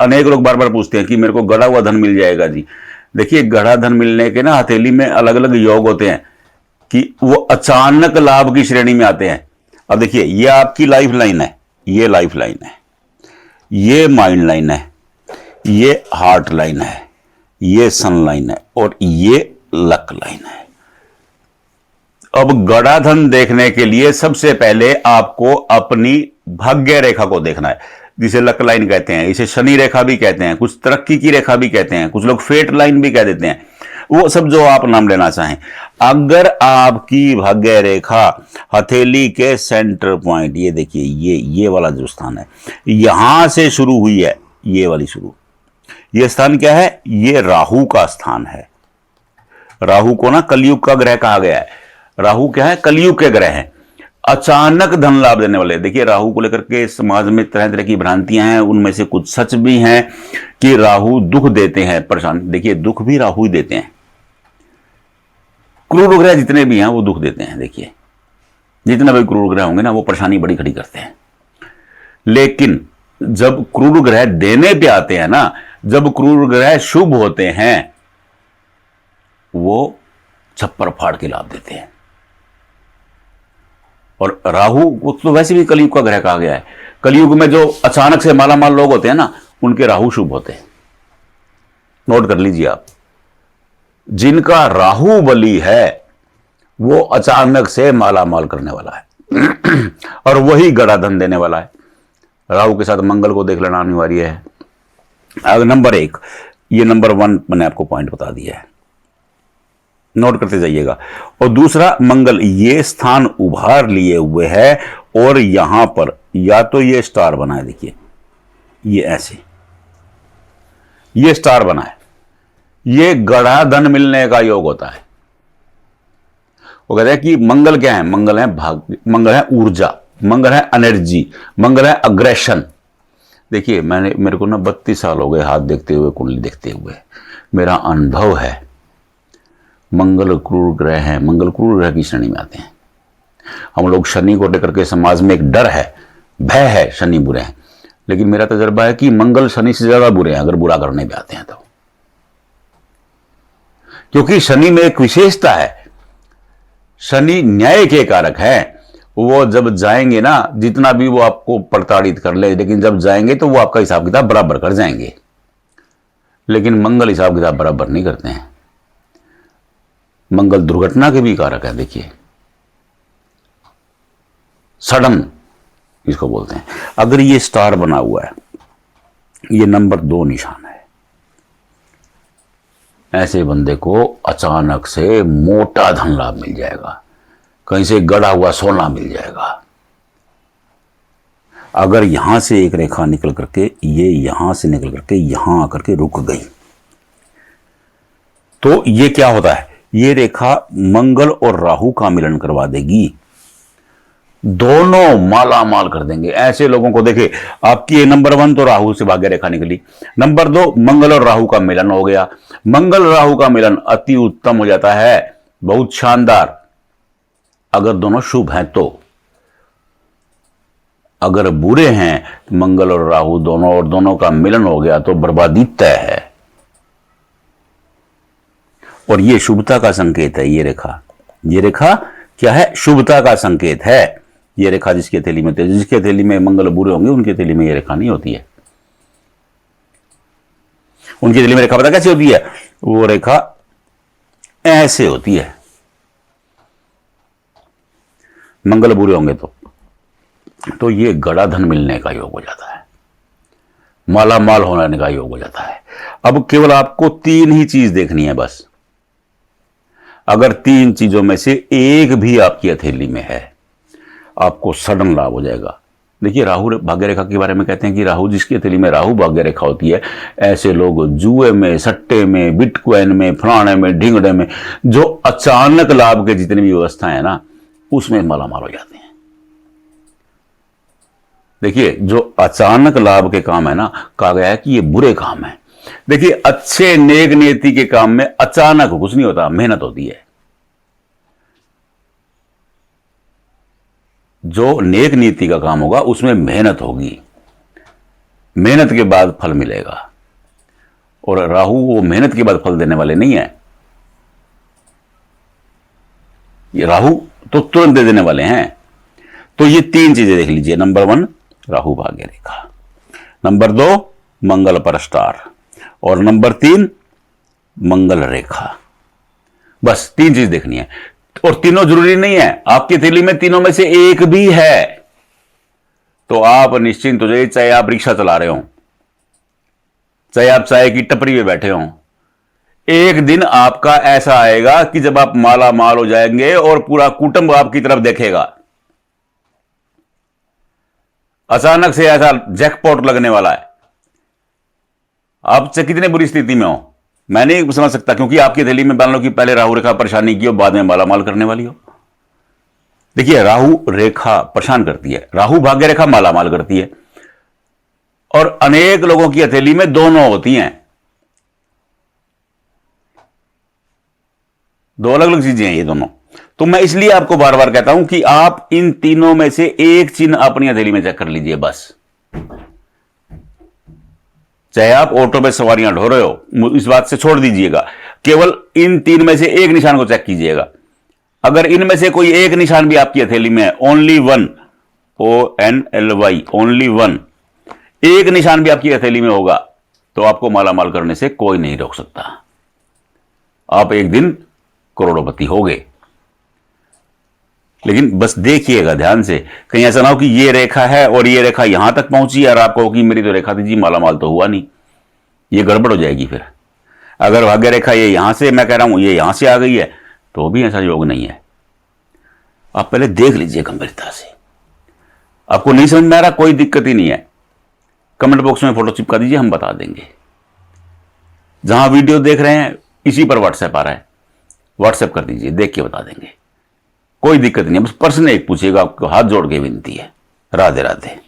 अनेक लोग बार बार पूछते हैं कि मेरे को गड़ा हुआ धन मिल जाएगा जी। देखिए, गड़ा धन मिलने के ना हथेली में अलग अलग योग होते हैं कि वो अचानक लाभ की श्रेणी में आते हैं। अब देखिए, ये आपकी लाइफ लाइन है, ये लाइफ लाइन है, ये माइंड लाइन है, ये हार्ट लाइन है, ये सन लाइन है और ये लक लाइन है। अब गड़ा धन देखने के लिए सबसे पहले आपको अपनी भाग्य रेखा को देखना है, जिसे लक लाइन कहते हैं, इसे शनि रेखा भी कहते हैं, कुछ तरक्की की रेखा भी कहते हैं, कुछ लोग फेट लाइन भी कह देते हैं, वो सब जो आप नाम लेना चाहें। अगर आपकी भाग्य रेखा हथेली के सेंटर पॉइंट, ये देखिए, ये वाला जो स्थान है, यहां से शुरू हुई है, ये वाली शुरू, ये स्थान क्या है? ये राहु का स्थान है। राहु को ना कलयुग का ग्रह कहा गया है। राहु क्या है? कलयुग के ग्रह हैं, अचानक धन लाभ देने वाले। देखिए, राहु को लेकर के समाज में तरह तरह की भ्रांतियां हैं, उनमें से कुछ सच भी हैं कि राहु दुख देते हैं, परेशान। देखिए, दुख भी राहु ही देते हैं। क्रूर ग्रह जितने भी हैं वो दुख देते हैं। देखिए, जितने भी क्रूर ग्रह होंगे ना, वो परेशानी बड़ी खड़ी करते हैं। लेकिन जब क्रूर ग्रह देने पे आते हैं ना, जब क्रूर ग्रह शुभ होते हैं, वो छप्पर फाड़ के लाभ देते हैं। और राहु को तो वैसे भी कलयुग का ग्रह कहा गया है। कलयुग में जो अचानक से मालामाल लोग होते हैं ना, उनके राहु शुभ होते हैं। नोट कर लीजिए आप, जिनका राहु बली है वो अचानक से मालामाल करने वाला है और वही गड़ा धन देने वाला है। राहु के साथ मंगल को देख लेना अनिवार्य है। अगर नंबर 1, ये नंबर 1 मैंने आपको पॉइंट बता दिया है, नोट करते जाइएगा। और दूसरा, मंगल ये स्थान उभार लिए हुए है और यहां पर या तो ये स्टार बना है, देखिए ये ऐसे, ये स्टार बना है, ये गड़ा धन मिलने का योग होता है। वो कहते हैं कि मंगल क्या है? मंगल है भाग्य, मंगल है ऊर्जा, मंगल है एनर्जी, मंगल है अग्रेशन। देखिए, मेरे को ना 32 साल हो गए हाथ देखते हुए, कुंडली देखते हुए। मेरा अनुभव है, मंगल क्रूर ग्रह है, मंगल क्रूर ग्रह की श्रेणी में आते हैं। हम लोग शनि को लेकर के समाज में एक डर है, भय है, शनि बुरे हैं। लेकिन मेरा तजर्बा है कि मंगल शनि से ज्यादा बुरे हैं अगर बुरा करने पे आते हैं तो। क्योंकि शनि में एक विशेषता है, शनि न्याय के कारक है। वो जब जाएंगे ना, जितना भी वो आपको प्रताड़ित कर ले, लेकिन जब जाएंगे तो वो आपका हिसाब किताब बराबर कर जाएंगे। लेकिन मंगल हिसाब किताब बराबर नहीं करते हैं। मंगल दुर्घटना के भी कारक है। देखिए, सडन इसको बोलते हैं। अगर ये स्टार बना हुआ है, ये नंबर 2 निशान है, ऐसे बंदे को अचानक से मोटा धन लाभ मिल जाएगा, कहीं से गड़ा हुआ सोना मिल जाएगा। अगर यहां से एक रेखा निकल करके, ये यहां से निकल करके यहां आकर के रुक गई, तो ये क्या होता है? ये रेखा मंगल और राहु का मिलन करवा देगी, दोनों माला माल कर देंगे ऐसे लोगों को। देखिए, आपकी ये नंबर 1 तो राहु से भाग्य रेखा निकली, नंबर 2 मंगल और राहु का मिलन हो गया। मंगल राहु का मिलन अति उत्तम हो जाता है, बहुत शानदार, अगर दोनों शुभ हैं तो। अगर बुरे हैं, मंगल और राहु दोनों, और दोनों का मिलन हो गया तो बर्बादी तय है। और ये शुभता का संकेत है। ये रेखा क्या है? शुभता का संकेत है। ये रेखा जिसकी हथेली में होती है, जिसकी हथेली में मंगल बुरे होंगे उनकी हथेली में ये रेखा नहीं होती है। उनकी हथेली में रेखा पता कैसे होती है? वो रेखा ऐसे होती है। मंगल बुरे होंगे तो ये गड़ा धन मिलने का योग हो जाता है, माला माल होने का योग हो जाता है। अब केवल आपको 3 ही चीज देखनी है बस। अगर 3 चीजों में से एक भी आपकी हथेली में है, आपको सडन लाभ हो जाएगा। देखिए, राहु भाग्य रेखा के बारे में कहते हैं कि राहु, जिसकी हथेली में राहु भाग्य रेखा होती है, ऐसे लोग जुए में, सट्टे में, बिटकॉइन में, फलाने में, ढिंगड़े में, जो अचानक लाभ के जितनी भी व्यवस्थाएं है ना, उसमें मालामाल हो जाते हैं। देखिए, जो अचानक लाभ के काम है ना, कहा गया है कि ये बुरे काम है। देखिए, अच्छे नेक नियति के काम में अचानक कुछ नहीं होता, मेहनत होती है। जो नेक नीति का काम होगा उसमें मेहनत होगी। मेहनत के बाद फल मिलेगा। और राहु वो मेहनत के बाद फल देने वाले नहीं है, ये राहु तो तुरंत दे देने वाले हैं। तो ये 3 चीजें देख लीजिए। नंबर 1 राहु भाग्य रेखा, नंबर 2 मंगल पर स्टार, और नंबर 3 मंगल रेखा। बस 3 चीज देखनी है। और तीनों जरूरी नहीं है, आपकी थैली में तीनों में से एक भी है तो आप निश्चिंत हो जाइए। चाहे आप रिक्शा चला रहे हो, चाहे आप चाय की टपरी में बैठे हो, एक दिन आपका ऐसा आएगा कि जब आप माला माल हो जाएंगे और पूरा कुटुंब आपकी तरफ देखेगा। अचानक से ऐसा जैकपॉट लगने वाला है। आप चाहे कितने बुरी स्थिति में हो, मैं नहीं समझ सकता, क्योंकि आपकी थैली में मान लो कि पहले राहु रेखा परेशानी की हो, बाद में माला माल करने वाली हो। देखिए, राहु रेखा परेशान करती है, राहु भाग्य रेखा माला माल करती है। और अनेक लोगों की हथेली में दोनों होती हैं। 2 अलग अलग चीजें हैं ये दोनों। तो मैं इसलिए आपको बार बार कहता हूं कि आप इन तीनों में से एक चिन्ह अपनी हथेली में चेक कर लीजिए बस। चाहे आप ऑटो पे सवारियां ढो रहे हो, इस बात से छोड़ दीजिएगा, केवल इन 3 में से एक निशान को चेक कीजिएगा। अगर इनमें से कोई एक निशान भी आपकी हथेली में है, only one, ONLY, only one, एक निशान भी आपकी हथेली में होगा तो आपको माला माल करने से कोई नहीं रोक सकता। आप एक दिन करोड़पति होगे। लेकिन बस देखिएगा ध्यान से, कहीं ऐसा ना हो कि ये रेखा है और ये रेखा यहां तक पहुंची और आपको कि मेरी तो रेखा थी जी, माला माल तो हुआ नहीं। ये गड़बड़ हो जाएगी फिर। अगर भाग्य रेखा ये यहां से, मैं कह रहा हूं ये यहां से आ गई है, तो भी ऐसा योग नहीं है। आप पहले देख लीजिए गंभीरता से। आपको नहीं समझ में आ रहा, कोई दिक्कत ही नहीं है, कमेंट बॉक्स में फोटो चिपका दीजिए, हम बता देंगे। जहां वीडियो देख रहे हैं इसी पर व्हाट्सएप आ रहा है, व्हाट्सएप कर दीजिए, देख के बता देंगे, कोई दिक्कत नहीं है। बस प्रश्न एक पूछिएगा, आपको हाथ जोड़ के विनती है। राधे राधे।